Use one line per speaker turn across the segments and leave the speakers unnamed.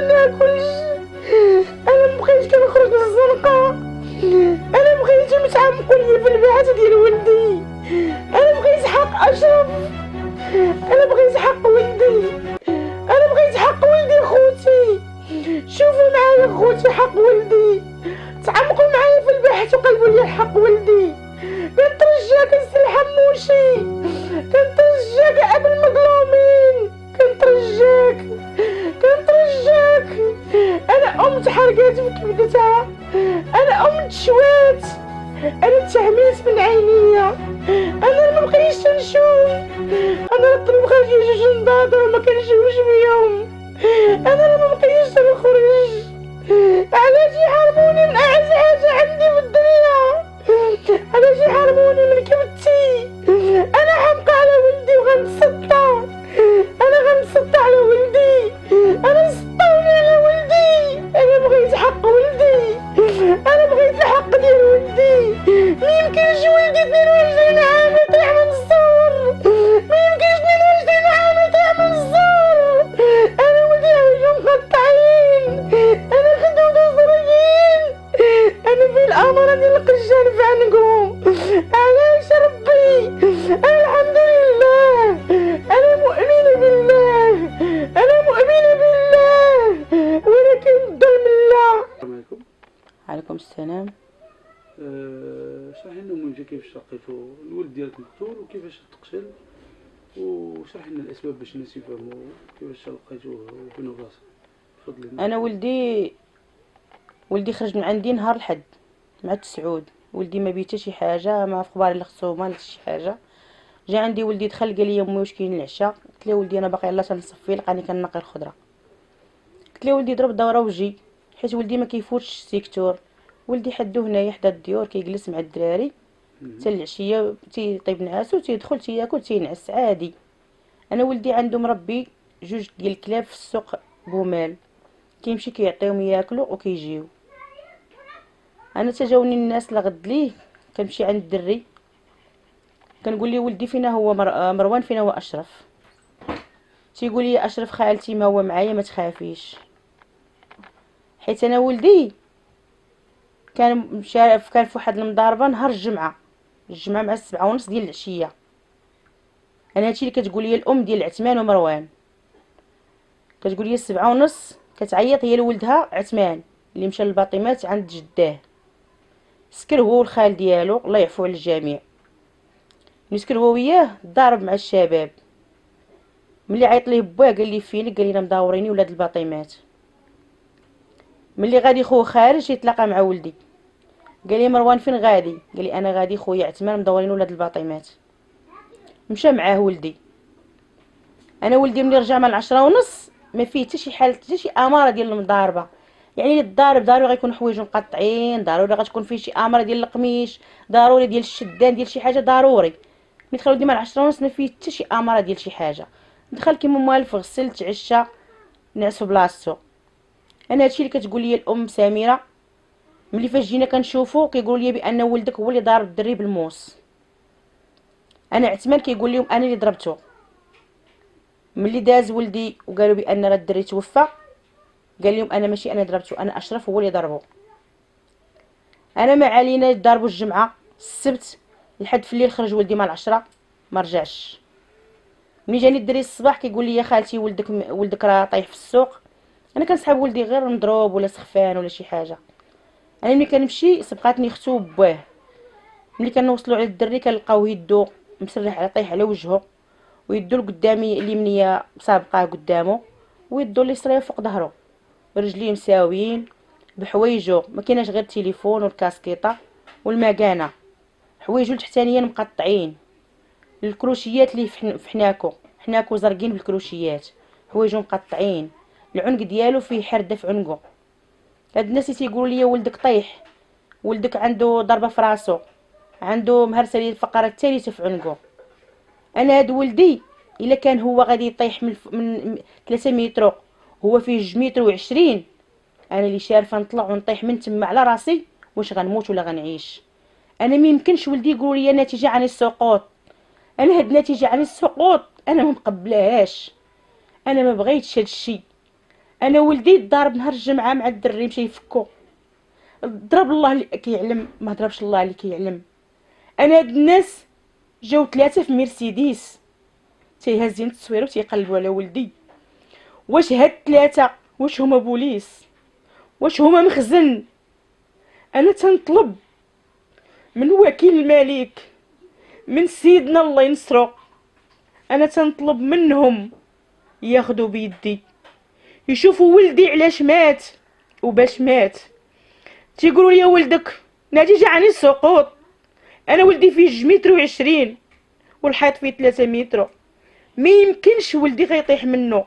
ناكلش. انا مبقيتش كنخرج للزنقه. انا بغيت متعه مقليه في البعثه ديال ولدي. انا بغيت حق اشرف. انا بغيت حق ولدي. انا بغيت حق ولدي خوتي. شوفوا معايا خوتي حق ولدي. تعمقوا معايا في البحث وقلبوا لي حق ولدي. كنترجاك السي الحموشي، كنترجاك ابو المظلومين، كنترجاك. انا ام تحرقات في كبدتها، انا ام تشوات، انا تهميت من عينيا، انا مبقيتش نشوف. انا نطلب خالتي جوج نضاضر وما كنشوفش بيهم. انا مبقيتش نخرج. علاش يحرموني من اعز حاجه عندي في الدنيا؟ علاش يحرموني من كبتي؟ انا حمقى على ولدي وغنسطى. انا غنسطى على ولدي. انا سطوني على ولدي. انا بغيت حق ولدي. انا بغيت الحق ديال ولدي. ميمكنش ولدي 22 عام يطيح من الزور. ميمكنش 22 عام يطيح من الزور. انا ولدي عوجو مقطعين. انا خدود وزريين. انا في الامر ديال القجان في عنقهم. علاش ربي؟ انا الحمد لله. انا مؤمنه بالله. انا مؤمنه بالله، ولكن الظلم الله.
السلام عليكم.
عليكم السلام.
شرحي لنا المهم كيفاش لقيتو الولد ديالك مقتول وكيفاش تقتل، وشرحي لنا الاسباب باش الناس يفهموا كيفاش لقيتوه وفين راسه. تفضلي.
انا ولدي خرج من عندي نهار الحد مع التسعود. ولدي ما بيتا شي حاجه، ما في اخبار اللي خصو ما شي حاجه. جا عندي ولدي دخل قال لي امي واش كاين العشاء؟ قلت له ولدي انا باقي يلاه تنصفي، لقاني كنقي الخضره. قلت له ولدي ضرب دوره وجي، حيت ولدي ما كيفوتش السيكتور. ولدي حدو هنايا حدا الديور كيجلس مع الدراري حتى العشيه، تيطيب نعاسو تيدخل تياكل تينعس عادي. انا ولدي عنده مربي جوج ديال الكلاب في السوق بومال، كيمشي كيعطيهم ياكلوا وكيجيو. انا تجاوني الناس لغد ليه، كنمشي عند الدري كنقول لي ولدي فينا هو مروان، فينا هو اشرف؟ تيقول لي اشرف خالتي ما هو معايا ما تخافيش. حيت انا ولدي كان في واحد المضاربه نهار الجمعه مع 7:30 ديال العشيه. انا هادشي اللي كتقول لي الام ديال عثمان ومروان، كتقول لي 7:30 كتعيط هي لولدها عثمان اللي مشى للباطمات عند جداه. سكر هو والخال ديالو الله يعفو على الجميع. مسكر هو وياه ضارب مع الشباب. ملي عيط ليه باه قال لي فينك؟ قال لي انا مداوريني ولاد الباطمات. ملي غادي خوه خارج يتلاقى مع ولدي قال لي مروان فين غادي؟ قال لي انا غادي خويا عثمان مدورين ولاد الباطمات. مشى معاه ولدي. انا ولدي ملي رجع مع 10:30 ما فيه حتى شي حاله حتى شي اماره ديال المضاربه. يعني الضارب ضروري غيكون حوايجو مقطعين، ضروري غتكون فيه شي اماره ديال القميش، ضروري ديال الشدان ديال شي حاجه ضروري. ملي دخل ولدي مع 10:30 ما فيه حتى شي اماره ديال شي حاجه. دخل كيما موالف، غسل تعشى نعس في بلاصتو. انا هادشي اللي كتقول لي الام سميره. ملي فاش جينا كنشوفو كيقول لي بان ولدك هو اللي ضارب الدري بالموس. انا عثمان كيقول لهم انا اللي ضربته. ملي داز ولدي وقالوا بان راه الدري توفى قال لهم انا ماشي انا ضربته، انا اشرف هو اللي ضربه. انا ما علينا ضربوا الجمعه السبت لحد في الليل خرج ولدي مع 10 ما رجعش. ملي جاني الدري الصباح كيقول لي يا خالتي ولدك راه طايح في السوق. انا كنسحب ولدي غير مضروب ولا سخفان ولا شي حاجه. انا ملي كنمشي سبقاتني ختو بواه. ملي كنوصلوا على الدري كنلقاو يدو مسرح على طايح على وجهه، ويدو القدامي اليمنيه سابقه قدامه، ويدو اليسرى فوق ظهره، رجليه مساويين بحوايجو ما كايناش غير التليفون والكاسكيطه والمكانه. حوايجو التحتانيه مقطعين، الكروشيات اللي حناكو زرقين بالكروشيات، حوايجو مقطعين، العنق ديالو فيه حرده في عنقه. هاد الناس تيقولوا لي ولدك طيح، ولدك عنده ضربه في راسو، عنده مهرسه ليه الفقره الثالثه في عنقه. انا هاد ولدي الا كان هو غادي يطيح من 3 متر هو فيه 2 متر و20، انا اللي شارفه نطلع ونطيح من تما على راسي واش غنموت ولا غنعيش. انا ما يمكنش ولدي يقول لي نتيجه عن السقوط. انا هاد نتيجه عن السقوط انا ما مقبلاهاش. انا ما بغيتش هاد الشيء. انا ولدي ضارب نهار الجمعه مع الدري مشى يفكو، ضرب الله اللي كيعلم، ما ضربش الله اللي كيعلم. انا هاد الناس جاو 3 في مرسيدس تيهزين التصويره وتيقلبوا على ولدي. واش هاد 3 واش هما بوليس؟ واش هما مخزن؟ انا تنطلب من وكيل الملك، من سيدنا الله ينصرو، انا تنطلب منهم ياخدوا بيدي يشوفوا ولدي علاش مات وباش مات. تيقولوا لي ولدك نتيجه عن السقوط. انا ولدي فيه 1.20 متر والحيط فيه 3 متر، ما يمكنش ولدي غيطيح منه.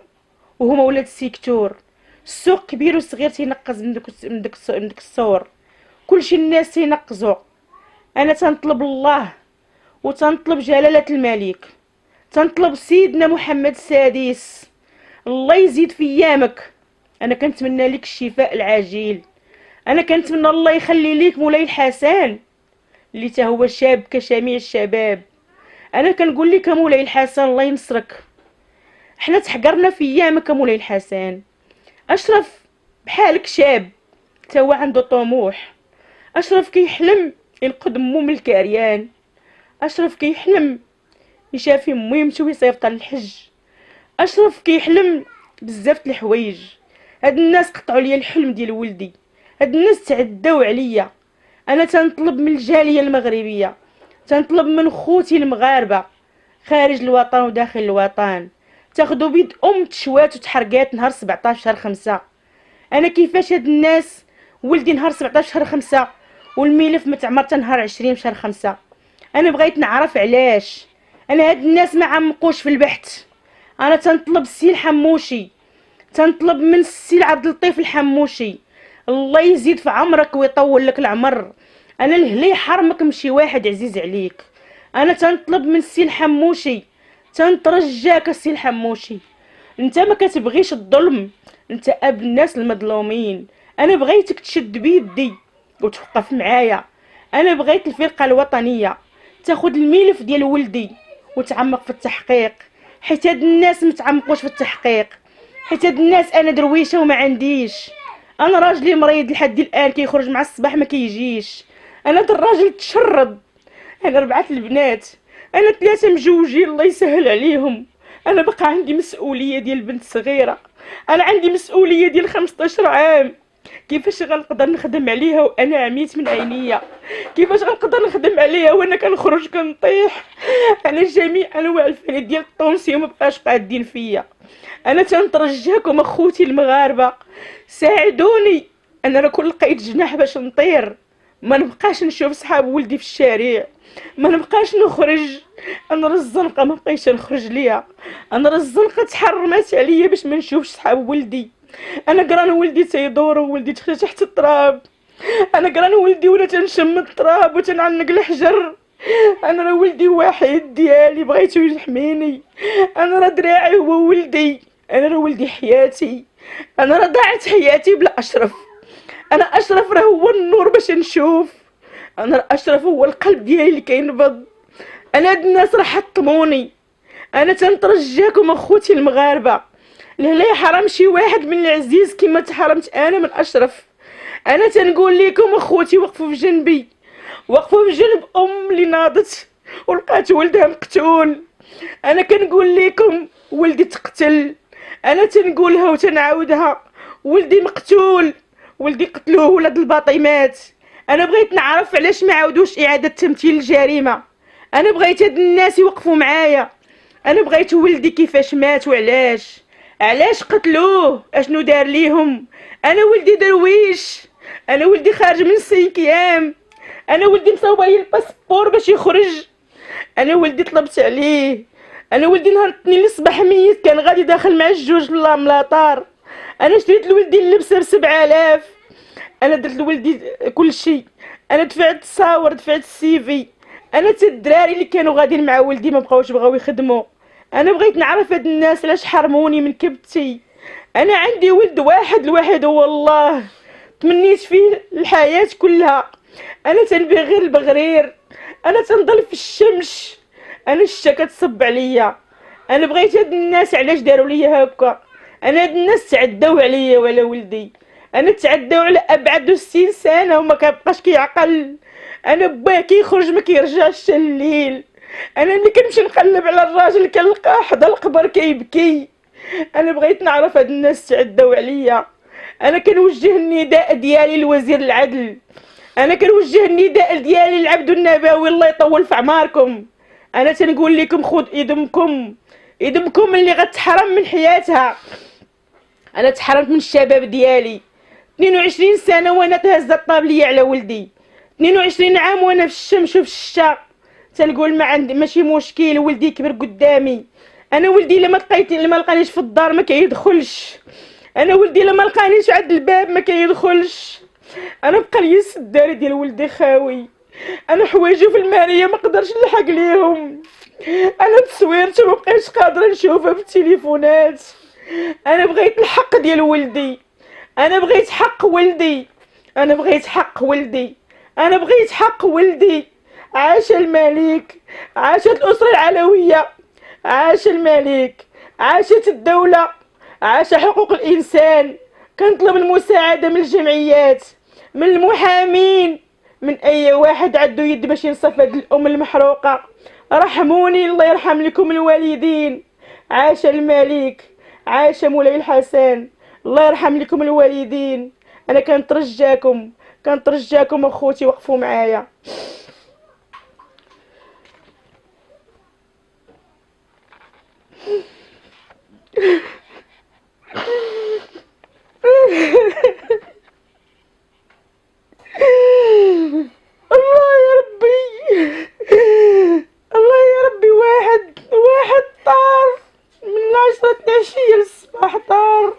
وهما ولاد السيكتور، السوق كبير وصغير تينقز من داك الصور، كلشي الناس تينقزوا. انا تنطلب الله وتنطلب جلاله الملك، تنطلب سيدنا محمد السادس الله يزيد في ايامك. انا كنتمنى لك الشفاء العاجل، انا كنتمنى الله يخلي ليك مولاي الحسن اللي تا هو شاب كجميع الشباب. انا كنقول لك مولاي الحسن الله ينصرك، حنا تحقرنا في ايامك مولاي الحسن. اشرف بحالك شاب تا هو عنده طموح، اشرف كيحلم ينقذ مو من الكريان، اشرف كيحلم يشافي مو يمشي ويصيفط للحج، اشرف كيحلم بزاف د الحوايج. هاد الناس قطعوا لي الحلم ديال ولدي، هاد الناس تعداو عليا. انا تنطلب من الجاليه المغربيه، تنطلب من خوتي المغاربه خارج الوطن وداخل الوطن، تاخذوا بيد تشوات وتحرقات نهار 17 شهر 5. انا كيفاش هاد الناس ولدي نهار 17 شهر 5 والملف متعمر حتى نهار 20 شهر 5. انا بغيت نعرف علاش. انا هاد الناس ما عمقوش في البحث. انا تنطلب السي الحموشي، تنطلب من السي عبد اللطيف الحموشي الله يزيد في عمرك ويطول لك العمر. انا الهلي حرمك مشي واحد عزيز عليك. انا تنطلب من السي الحموشي، تنترجاك السي الحموشي، انت ما كتبغيش الظلم، انت اب الناس المظلومين. انا بغيتك تشد بيدي وتوقف معايا. انا بغيت الفرقه الوطنيه تاخذ الملف ديال ولدي وتعمق في التحقيق، حيت هاد الناس متعمقوش في التحقيق، حيت هاد الناس انا درويشه وما عنديش. انا راجلي مريض لحد الان كيخرج مع الصباح ما كيجيش. انا هاد الراجل تشرد. انا 4 البنات، انا 3 مجوجين الله يسهل عليهم. انا بقى عندي مسؤوليه ديال بنت صغيره، انا عندي مسؤوليه ديال 15 عام. كيفاش غنقدر نخدم عليها وانا عميت من عينيا؟ كيفاش غنقدر نخدم عليها وانا كنخرج كنطيح؟ انا جميع انواع الفريد ديال الطونسيون مبقاش قادين فيا. انا تنترجاكم اخوتي المغاربه ساعدوني. انا راه كل لقيت جناح باش نطير، ما نبقاش نشوف صحاب ولدي في الشارع، ما نبقاش نخرج. انا الزنقه ما بقيتش نخرج ليها، انا الزنقه تحرمات عليا باش ما نشوفش صحاب ولدي. انا قران ولدي تيدور وولدي تحت التراب، انا قران ولدي ولا تنشم التراب وتنعنق الحجر. انا راه ولدي واحد ديالي بغيتو يحميني. انا راه دراعي هو ولدي، انا راه ولدي حياتي، انا راه ضاعت حياتي بلا اشرف. انا اشرف راه هو النور باش نشوف، انا راه اشرف هو القلب ديالي اللي كينبض. انا هاد الناس راه حطموني. انا تنترجاكم اخوتي المغاربه، لا حرام شي واحد من العزيز كما تحرمت انا من اشرف. انا تنقول لكم اخوتي وقفوا في جنبي، وقفوا في جنب اللي ناضت ولقات ولدها مقتول. انا كنقول لكم ولدي تقتل، انا تنقولها وتنعاودها، ولدي مقتول، ولدي قتلوه ولاد الباطمات. انا بغيت نعرف علاش ما عاودوش اعاده تمثيل الجريمه. انا بغيت هاد الناس يوقفوا معايا. انا بغيت ولدي كيفاش مات وعلاش، علاش قتلوه، اشنو دار ليهم. انا ولدي درويش، انا ولدي خارج من 5 ايام، انا ولدي مصوبه لي الباسبور باش يخرج، انا ولدي طلبت عليه. انا ولدي نهار الاثنين الصباح ميت كان غادي داخل مع الجوج ملاطار. انا شريت لولدي اللبسه ب7,000، انا درت لولدي كل شيء، انا دفعت التصاور، دفعت السيفي. انا حتى الدراري اللي كانوا غاديين مع ولدي ما بقاوش بغاو يخدموا. انا بغيت نعرف هاد الناس علاش حرموني من كبتي. انا عندي ولد واحد الوحيد هو الله، تمنيت فيه الحياه كلها. انا تنبغي غير البغرير، انا تنضل في الشمس، انا الشتا كتصب عليا. انا بغيت هاد الناس علاش داروا ليا هكا.
انا هاد الناس تعداو عليا وعلى ولدي، انا تعداو على ابعد 60 سنه وما كيبقاش كيعقل. انا باه كيخرج ما كيرجعش حتى الليل. انا ملي كنمشي نقلب على الراجل كنلقاه حدا القبر كيبكي. انا بغيت نعرف هاد الناس تعداو عليا. انا كنوجه النداء ديالي لوزير العدل، انا كنوجه النداء ديالي لعبد النبوي الله يطول في عماركم. انا تنقول لكم خذ ايدمكم اللي غتحرم من حياتها. انا تحرمت من الشباب ديالي 22 سنه وانا تهز الطابليه على ولدي، 22 عام وانا في الشمس وفي الشتا تنقول ما عندي ماشي مشكل ولدي كبر قدامي. انا ولدي لما لقانيش في الدار ما كيدخلش، انا ولدي لما لقانيش عند الباب ما كيدخلش. انا بقى لي السداري ديال ولدي خاوي، انا حوايجو في الماريه ما قدرش نلحق ليهم، انا تصويرته ما بقيتش قادره نشوفها في التليفونات. انا بغيت الحق ديال ولدي، انا بغيت حق ولدي، انا بغيت حق ولدي، انا بغيت حق ولدي. عاش الملك، عاشت الاسره العلويه، عاش الملك، عاشت الدوله، عاش حقوق الانسان. كنطلب المساعده من الجمعيات، من المحامين، من اي واحد عنده يد باش ينصف هاد الام المحروقه. رحموني الله يرحم لكم الوالدين. عاش الملك، عاش مولاي الحسن، الله يرحم لكم الوالدين. انا كنترجاكم اخوتي وقفوا معايا. الله يا ربي، الله يا ربي، واحد طار من 10 العشية للصباح طار.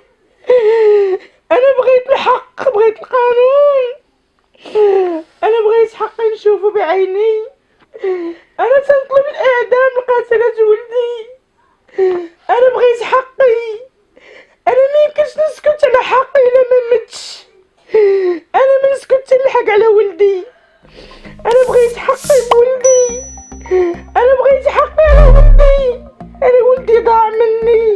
انا بغيت الحق، بغيت القانون، انا بغيت حقي نشوفه بعيني. انا تنطلب الاعدام لقاتلة ولدي، انا بغيت حقي. انا ما يمكنش نسكت على حقي الا ما متش، انا ما نسكت نلحق على ولدي. انا بغيت حقي بولدي، انا بغيت حقي على ولدي. انا ولدي ضاع مني،